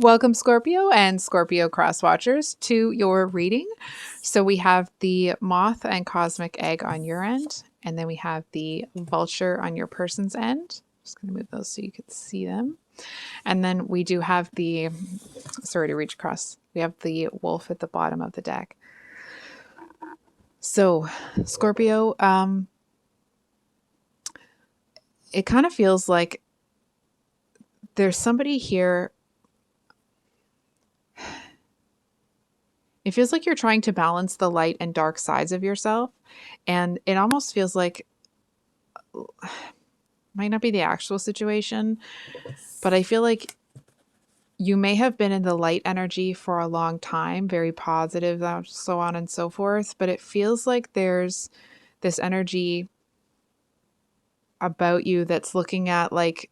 Welcome, Scorpio and Scorpio cross watchers, to your reading. So we have the moth and cosmic egg on your end, and then we have the vulture on your person's end. Just going to move those so you can see them. And then we do have the, sorry to reach across, we have the wolf at the bottom of the deck. So Scorpio, it kind of feels like there's somebody here. It feels like you're trying to balance the light and dark sides of yourself. And it almost feels like, might not be the actual situation, but I feel like you may have been in the light energy for a long time, very positive, so on and so forth. But it feels like there's this energy about you that's looking at like,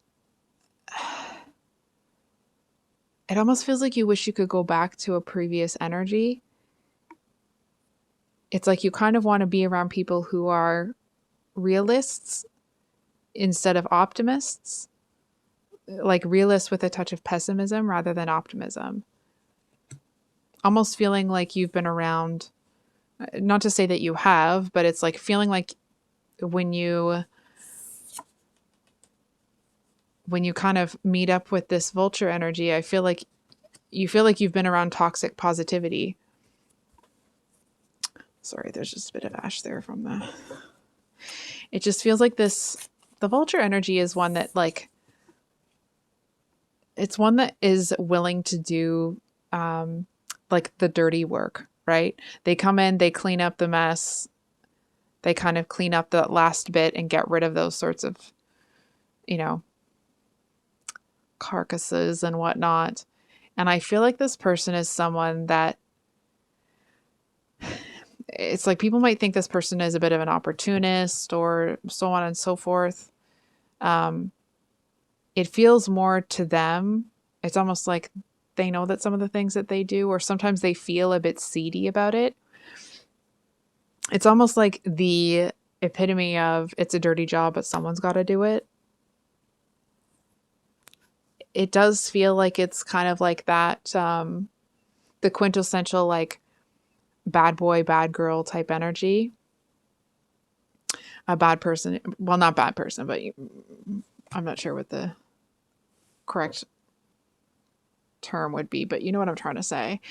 it almost feels like you wish you could go back to a previous energy. It's like you kind of want to be around people who are realists instead of optimists, like realists with a touch of pessimism rather than optimism. Almost feeling like you've been around, not to say that you have, but it's like feeling like when you kind of meet up with this vulture energy, I feel like you feel like you've been around toxic positivity. Sorry, there's just a bit of ash there from the... It just feels like this, the vulture energy is one that like, it's one that is willing to do like the dirty work, right? They come in, they clean up the mess. They kind of clean up the last bit and get rid of those sorts of, you know, carcasses and whatnot. And I feel like this person is someone that it's like people might think this person is a bit of an opportunist or so on and so forth. It feels more to them. It's almost like they know that some of the things that they do, or sometimes they feel a bit seedy about it. It's almost like the epitome of it's a dirty job, but someone's got to do it. It does feel like it's kind of like that, the quintessential like bad boy, bad girl type energy. A bad person, well, not bad person, but I'm not sure what the correct term would be, but you know what I'm trying to say.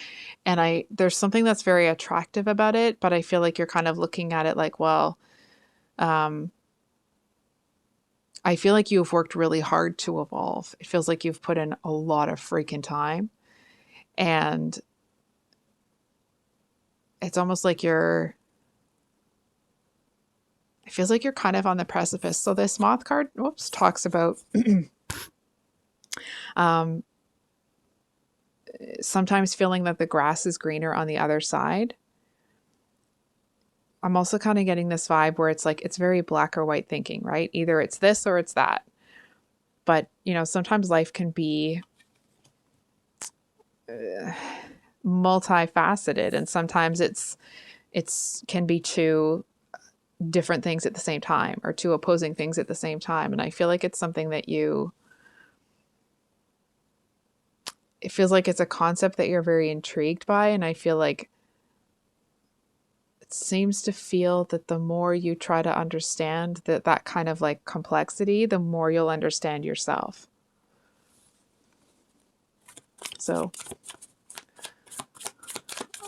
And there's something that's very attractive about it, but I feel like you're kind of looking at it like, well, I feel like you've worked really hard to evolve. It feels like you've put in a lot of freaking time. And it's almost like it feels like you're kind of on the precipice. So this moth card, talks about sometimes feeling that the grass is greener on the other side. I'm also kind of getting this vibe where it's like, it's very black or white thinking, right? Either it's this or it's that. But, you know, sometimes life can be multifaceted, and sometimes it's can be two different things at the same time, or two opposing things at the same time. And I feel like it's something that it feels like it's a concept that you're very intrigued by. And I feel like it seems to feel that the more you try to understand that kind of like complexity, the more you'll understand yourself. So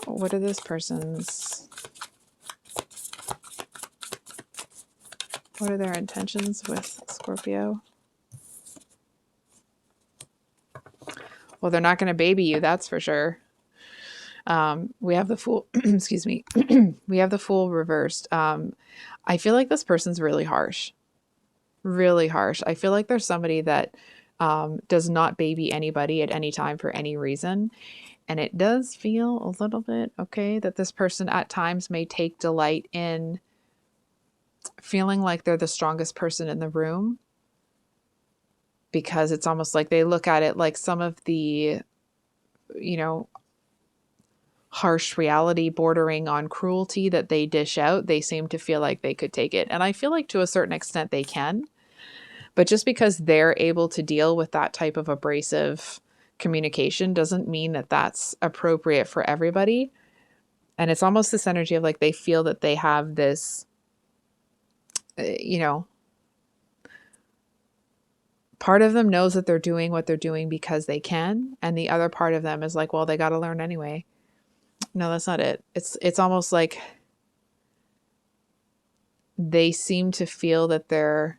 what are this person's, what are their intentions with Scorpio? Well, they're not going to baby you, that's for sure. We have the Fool, excuse me. We have the Fool reversed. I feel like this person's really harsh. Really harsh. I feel like there's somebody that does not baby anybody at any time for any reason. And it does feel a little bit, okay, that this person at times may take delight in feeling like they're the strongest person in the room. Because it's almost like they look at it like some of the, you know, harsh reality bordering on cruelty that they dish out, they seem to feel like they could take it. And I feel like to a certain extent they can. But just because they're able to deal with that type of abrasive communication doesn't mean that that's appropriate for everybody. And it's almost this energy of like they feel that they have this, you know, part of them knows that they're doing what they're doing because they can. And the other part of them is like, well, they got to learn anyway. No, that's not it. It's almost like they seem to feel that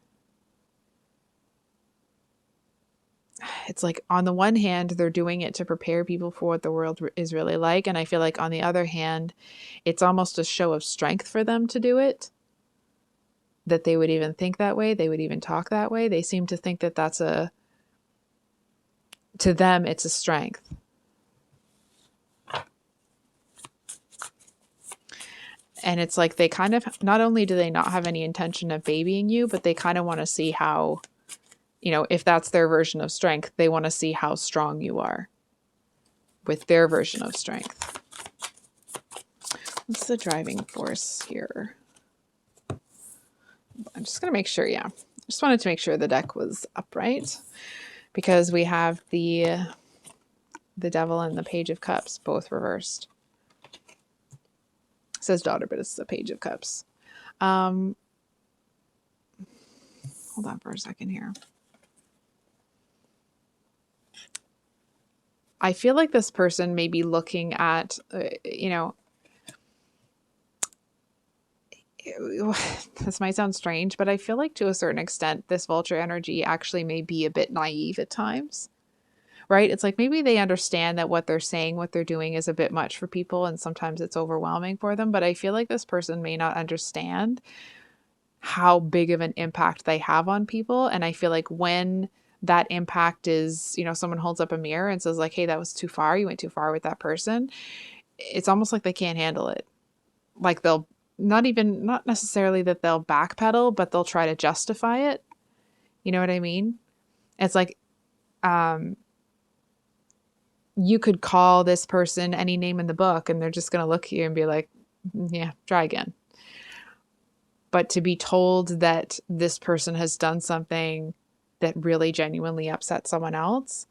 it's like on the one hand, they're doing it to prepare people for what the world is really like. And I feel like on the other hand, it's almost a show of strength for them to do it. That they would even think that way. They would even talk that way. They seem to think that to them, it's a strength. And it's like they kind of, not only do they not have any intention of babying you, but they kind of want to see how, if that's their version of strength, they want to see how strong you are with their version of strength. What's the driving force here? I'm just going to make sure, yeah. Just wanted to make sure the deck was upright because we have the Devil and the Page of Cups both reversed. It says daughter, but it's the Page of Cups. Hold on for a second here. I feel like this person may be looking at, this might sound strange, but I feel like to a certain extent, this vulture energy actually may be a bit naive at times, right? It's like maybe they understand that what they're saying, what they're doing is a bit much for people, and sometimes it's overwhelming for them. But I feel like this person may not understand how big of an impact they have on people. And I feel like when that impact is, someone holds up a mirror and says like, hey, that was too far. You went too far with that person. It's almost like they can't handle it. Like they'll not necessarily that they'll backpedal, but they'll try to justify it. You know what I mean? It's like, you could call this person any name in the book and they're just going to look at you and be like, yeah, try again. But to be told that this person has done something that really genuinely upset someone else,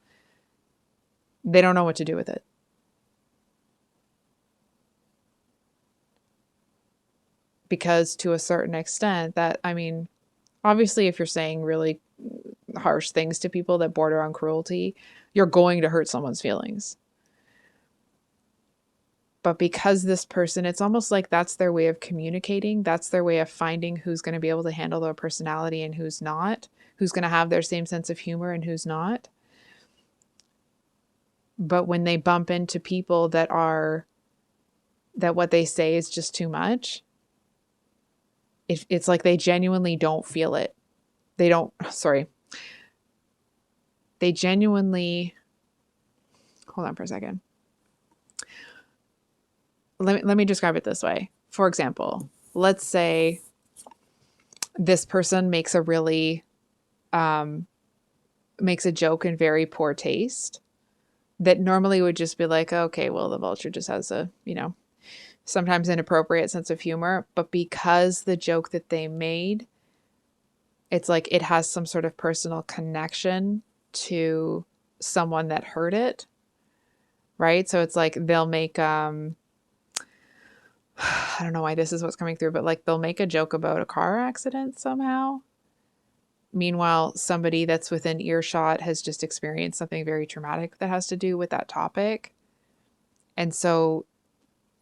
they don't know what to do with it. Because to a certain extent obviously if you're saying really harsh things to people that border on cruelty, you're going to hurt someone's feelings. But because this person, it's almost like that's their way of communicating. That's their way of finding who's going to be able to handle their personality and who's not, who's going to have their same sense of humor and who's not. But when they bump into people that what they say is just too much, it's like they genuinely don't feel it. They genuinely, hold on for a second. Let me describe it this way. For example, let's say this person makes a joke in very poor taste that normally would just be like, okay, well, the vulture just has a, sometimes inappropriate sense of humor. But because the joke that they made, it's like it has some sort of personal connection to someone that heard it, right? So it's like they'll make, I don't know why this is what's coming through, but like they'll make a joke about a car accident somehow. Meanwhile, somebody that's within earshot has just experienced something very traumatic that has to do with that topic. And so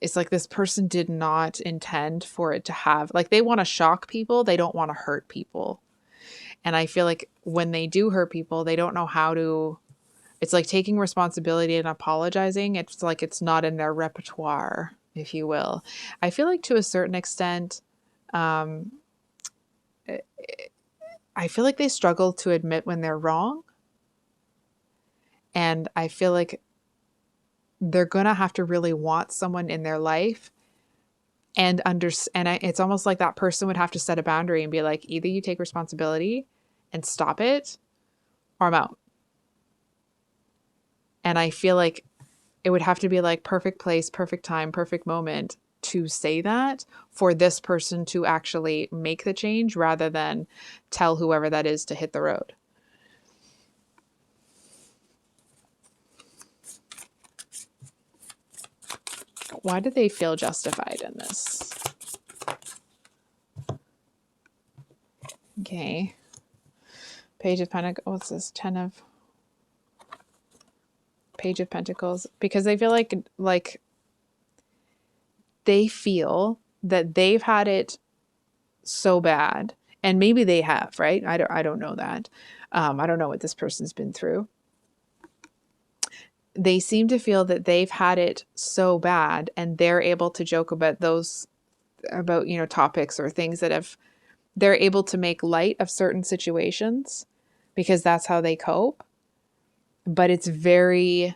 it's like this person did not intend for it to have, like they want to shock people. They don't want to hurt people. And I feel like when they do hurt people, they don't know how to, it's like taking responsibility and apologizing. It's like it's not in their repertoire, if you will. I feel like to a certain extent, I feel like they struggle to admit when they're wrong. And I feel like they're going to have to really want someone in their life and it's almost like that person would have to set a boundary and be like, either you take responsibility and stop it or I'm out. And I feel like it would have to be like perfect place, perfect time, perfect moment to say that for this person to actually make the change rather than tell whoever that is to hit the road. Why do they feel justified in this? Okay. Page of Pentacles. What's this? Page of Pentacles. Because they feel like they feel that they've had it so bad, and maybe they have, right? I don't know that. I don't know what this person's been through. They seem to feel that they've had it so bad, and they're able to joke about topics or things that they're able to make light of certain situations because that's how they cope. But it's very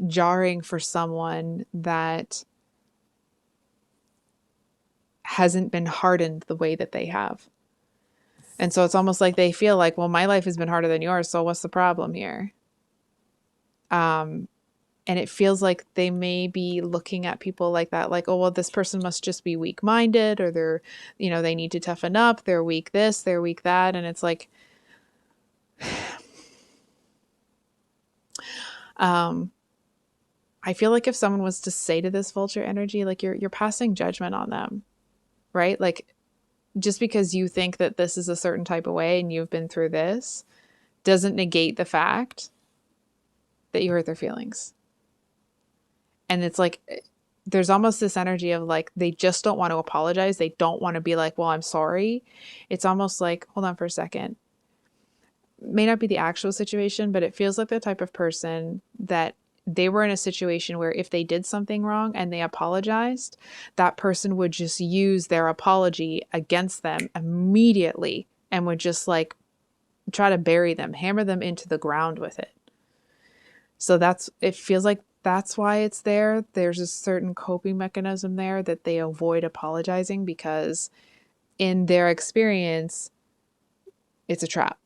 jarring for someone that hasn't been hardened the way that they have. And so it's almost like they feel like, well, my life has been harder than yours, so what's the problem here? And it feels like they may be looking at people like that, like, oh, well, this person must just be weak-minded, or they need to toughen up. They're weak this, they're weak that. And it's like, I feel like if someone was to say to this vulture energy, like, you're passing judgment on them, right? Like, just because you think that this is a certain type of way and you've been through this doesn't negate the fact that you hurt their feelings. And it's like, there's almost this energy of like, they just don't want to apologize. They don't want to be like, well, I'm sorry. It's almost like, hold on for a second. May not be the actual situation, but it feels like the type of person that they were in a situation where if they did something wrong and they apologized, that person would just use their apology against them immediately and would just like try to bury them, hammer them into the ground with it. So it feels like that's why it's there. There's a certain coping mechanism there that they avoid apologizing because in their experience, it's a trap.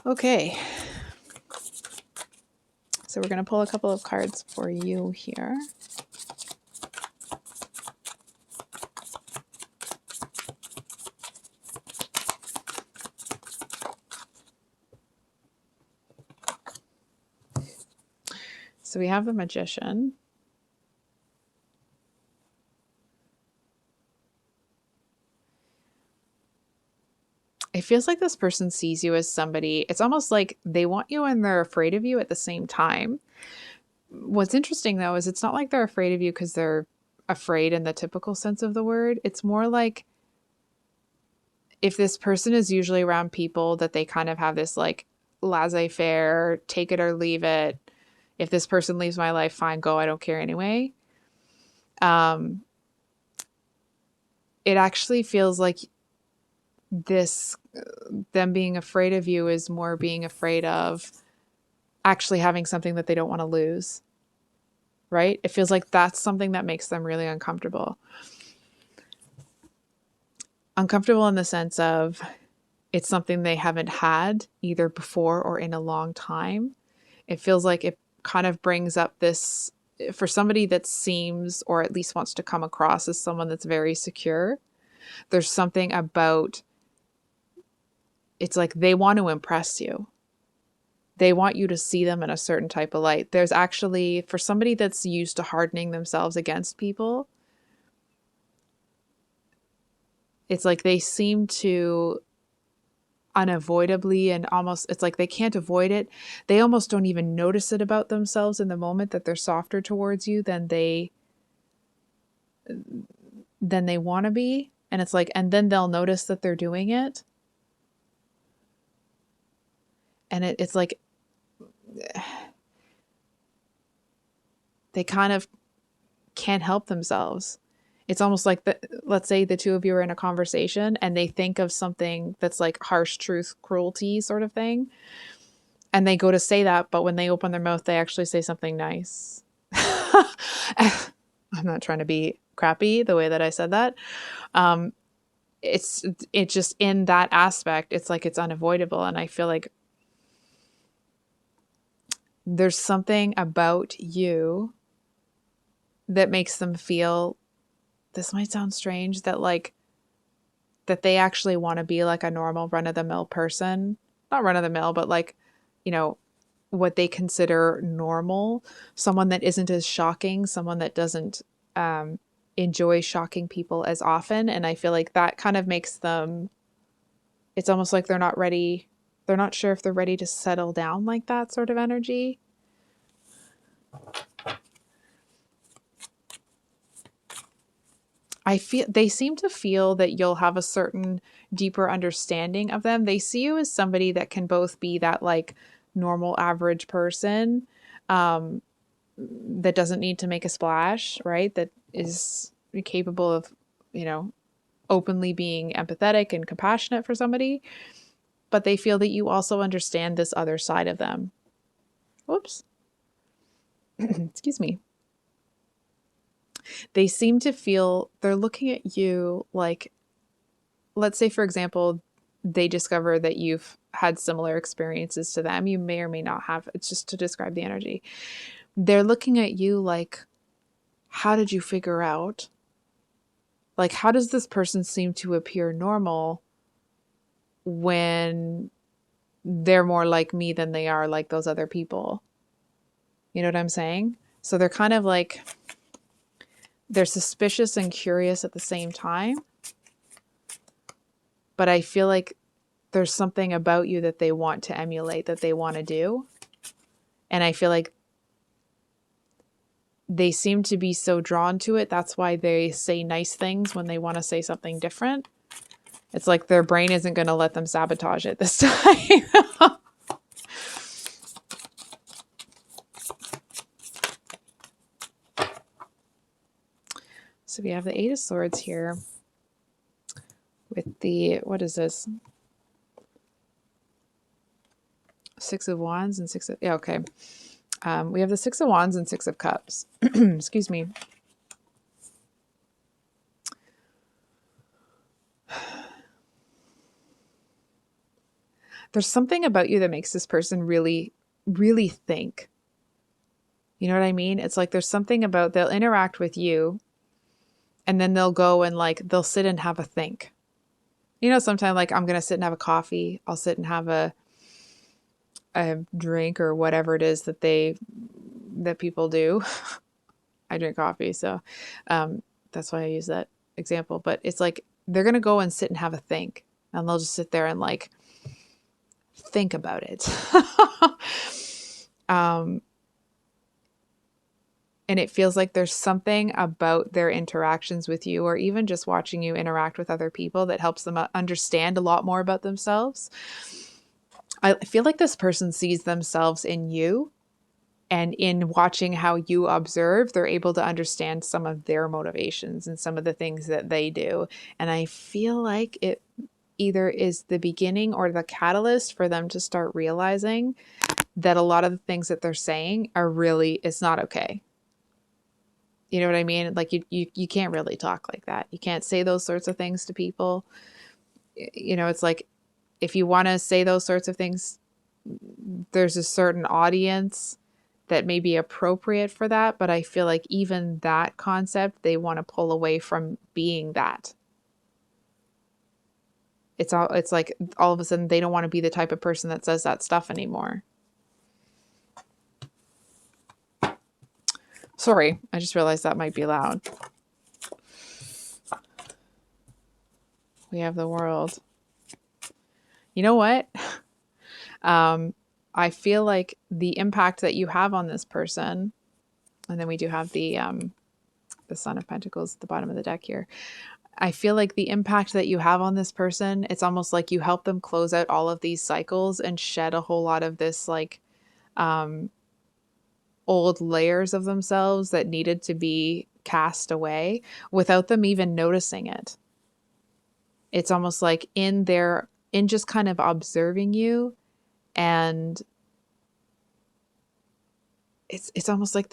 Okay. So we're going to pull a couple of cards for you here. So we have the Magician. It feels like this person sees you as somebody, it's almost like they want you and they're afraid of you at the same time. What's interesting though is it's not like they're afraid of you because they're afraid in the typical sense of the word. It's more like if this person is usually around people that they kind of have this like laissez-faire, take it or leave it. If this person leaves my life, fine, go, I don't care anyway. It actually feels like them being afraid of you is more being afraid of actually having something that they don't want to lose, right? It feels like that's something that makes them really uncomfortable. Uncomfortable in the sense of it's something they haven't had either before or in a long time. It feels like it kind of brings up this, for somebody that seems, or at least wants to come across as someone that's very secure, there's something about, it's like they want to impress you. They want you to see them in a certain type of light. There's actually, for somebody that's used to hardening themselves against people, it's like they seem to unavoidably and almost, it's like they can't avoid it. They almost don't even notice it about themselves in the moment that they're softer towards you than they want to be. And it's like, and then they'll notice that they're doing it. And it's like, they kind of can't help themselves. It's almost like, let's say the two of you are in a conversation and they think of something that's like harsh truth, cruelty sort of thing. And they go to say that, but when they open their mouth, they actually say something nice. I'm not trying to be crappy the way that I said that. It's just in that aspect, it's like it's unavoidable. And I feel like there's something about you that makes them feel, this might sound strange, that like, that they actually want to be like a normal run-of-the-mill person not run of the mill, but like, you know, what they consider normal, someone that isn't as shocking, someone that doesn't enjoy shocking people as often. And I feel like that kind of makes them, it's almost like they're not ready. They're not sure if they're ready to settle down like that sort of energy. I feel they seem to feel that you'll have a certain deeper understanding of them. They see you as somebody that can both be that like normal average person um, that doesn't need to make a splash, right? That is capable of, you know, openly being empathetic and compassionate for somebody, but they feel that you also understand this other side of them. Whoops. Excuse me. They seem to feel they're looking at you like, let's say, for example, they discover that you've had similar experiences to them. You may or may not have. It's just to describe the energy. They're looking at you like, how did you figure out? Like, how does this person seem to appear normal when they're more like me than they are like those other people? You know what I'm saying? So they're kind of like, they're suspicious and curious at the same time. But I feel like there's something about you that they want to emulate, that they want to do. And I feel like they seem to be so drawn to it. That's why they say nice things when they want to say something different. It's like their brain isn't going to let them sabotage it this time. So we have the Eight of Swords here with the, what is this? Six of Wands and Six of, yeah, okay. We have the Six of Wands and Six of Cups. Excuse me. There's something about you that makes this person really, really think. You know what I mean? It's like there's something about, they'll interact with you and then they'll go and like, they'll sit and have a think. You know, sometimes like I'm going to sit and have a coffee. I'll sit and have a drink or whatever it is that people do. I drink coffee. So that's why I use that example. But it's like, they're going to go and sit and have a think and they'll just sit there and like think about it. And it feels like there's something about their interactions with you, or even just watching you interact with other people, that helps them understand a lot more about themselves. I feel like this person sees themselves in you, and in watching how you observe, they're able to understand some of their motivations and some of the things that they do. And I feel like it either is the beginning or the catalyst for them to start realizing that a lot of the things that they're saying are really, it's not okay. You know what I mean? Like you can't really talk like that. You can't say those sorts of things to people. You know, it's like, if you want to say those sorts of things, there's a certain audience that may be appropriate for that. But I feel like even that concept, they want to pull away from being that. It's like all of a sudden they don't want to be the type of person that says that stuff anymore. Sorry, I just realized that might be loud. We have the World. You know what? I feel like the impact that you have on this person, and then we do have the Son of Pentacles at the bottom of the deck here. I feel like the impact that you have on this person, it's almost like you help them close out all of these cycles and shed a whole lot of this like old layers of themselves that needed to be cast away without them even noticing it. It's almost like in just kind of observing you, and it's almost like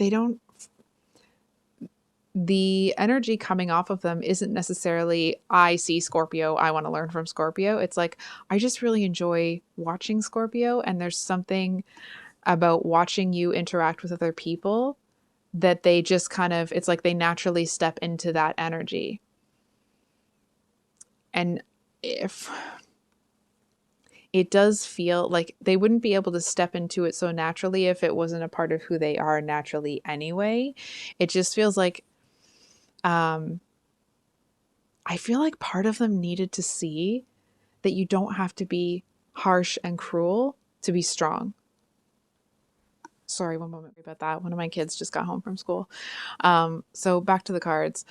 the energy coming off of them isn't necessarily, I see Scorpio, I want to learn from Scorpio. It's like, I just really enjoy watching Scorpio, and there's something about watching you interact with other people that they just kind of, it's like they naturally step into that energy. And if it does feel like they wouldn't be able to step into it so naturally if it wasn't a part of who they are naturally anyway. It just feels like, I feel like part of them needed to see that you don't have to be harsh and cruel to be strong. Sorry, one moment about that. One of my kids just got home from school. So back to the cards.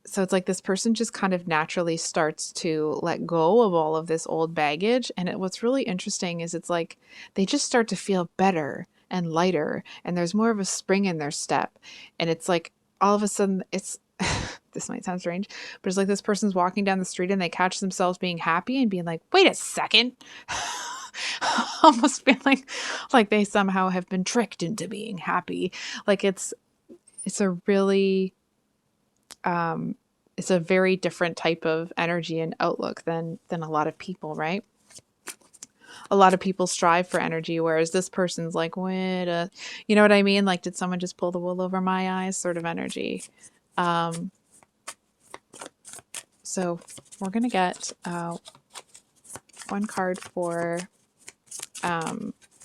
So it's like this person just kind of naturally starts to let go of all of this old baggage. And what's really interesting is it's like they just start to feel better and lighter, and there's more of a spring in their step. And it's like all of a sudden it's, this might sound strange, but it's like this person's walking down the street and they catch themselves being happy and being like, wait a second. Almost feeling like they somehow have been tricked into being happy. Like it's a really, it's a very different type of energy and outlook than a lot of people, right? A lot of people strive for energy, whereas this person's like, wait a, you know what I mean? Like, did someone just pull the wool over my eyes sort of energy? So we're going to get one card for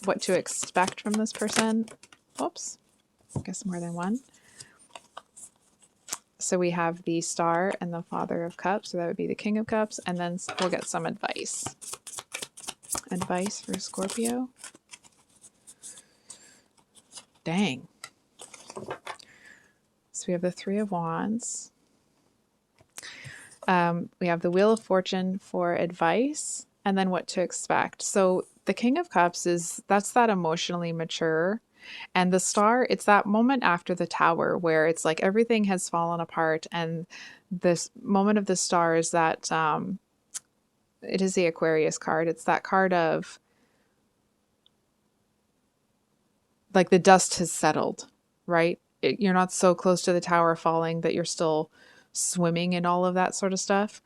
what to expect from this person. Whoops, I guess more than one. So we have the Star and the Father of Cups, so that would be the King of Cups, and then we'll get some advice. Advice for Scorpio. Dang. So we have the Three of Wands. We have the Wheel of Fortune for advice, and then what to expect. So the King of Cups that's that emotionally mature. And the Star, it's that moment after the Tower where it's like everything has fallen apart. And this moment of the Star is that it is the Aquarius card. It's that card of like the dust has settled, right? You're not so close to the tower falling that you're still swimming in all of that sort of stuff.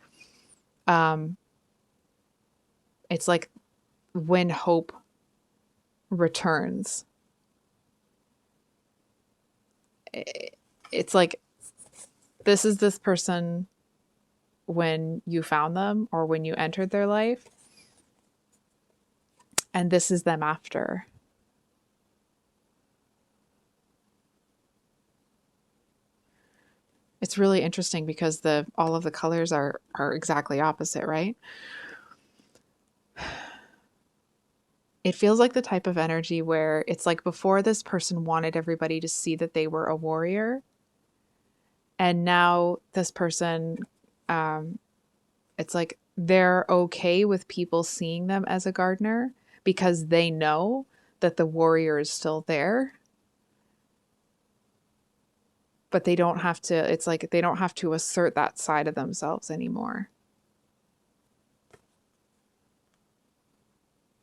It's like when hope returns. It's like this is this person when you found them or when you entered their life, and this is them after. It's really interesting because all of the colors are exactly opposite, right? It feels like the type of energy where it's like before this person wanted everybody to see that they were a warrior. And now this person, it's like they're okay with people seeing them as a gardener because they know that the warrior is still there. But they don't have to, it's like they don't have to assert that side of themselves anymore.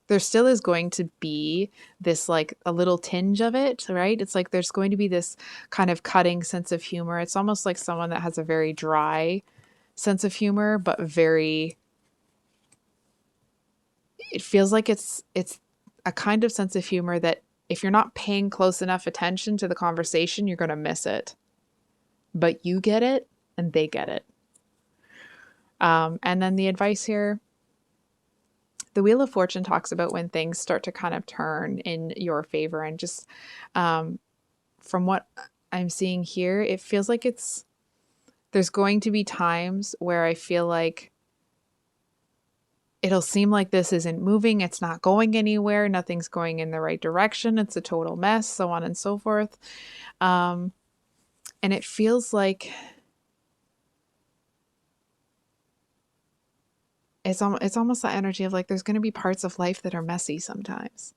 There still is going to be this like a little tinge of it, right? It's like there's going to be this kind of cutting sense of humor. It's almost like someone that has a very dry sense of humor, but it feels like it's a kind of sense of humor that if you're not paying close enough attention to the conversation, you're going to miss it. But you get it and they get it. And then the advice here, the Wheel of Fortune talks about when things start to kind of turn in your favor. And just from what I'm seeing here, it feels like there's going to be times where I feel like it'll seem like this isn't moving. It's not going anywhere. Nothing's going in the right direction. It's a total mess, so on and so forth. And it feels like it's almost that energy of like there's going to be parts of life that are messy sometimes.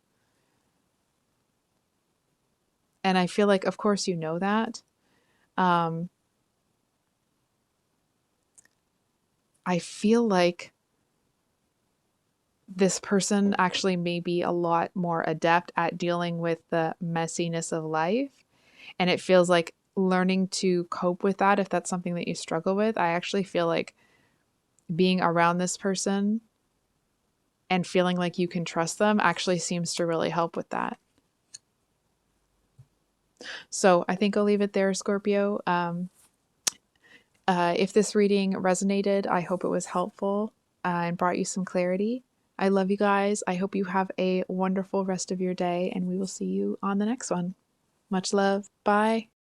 And I feel like, of course, you know that. I feel like this person actually may be a lot more adept at dealing with the messiness of life. And it feels like learning to cope with that, if that's something that you struggle with, I actually feel like being around this person and feeling like you can trust them actually seems to really help with that. So I think I'll leave it there, Scorpio. If this reading resonated, I hope it was helpful and brought you some clarity. I love you guys. I hope you have a wonderful rest of your day, and we will see you on the next one. Much love. Bye.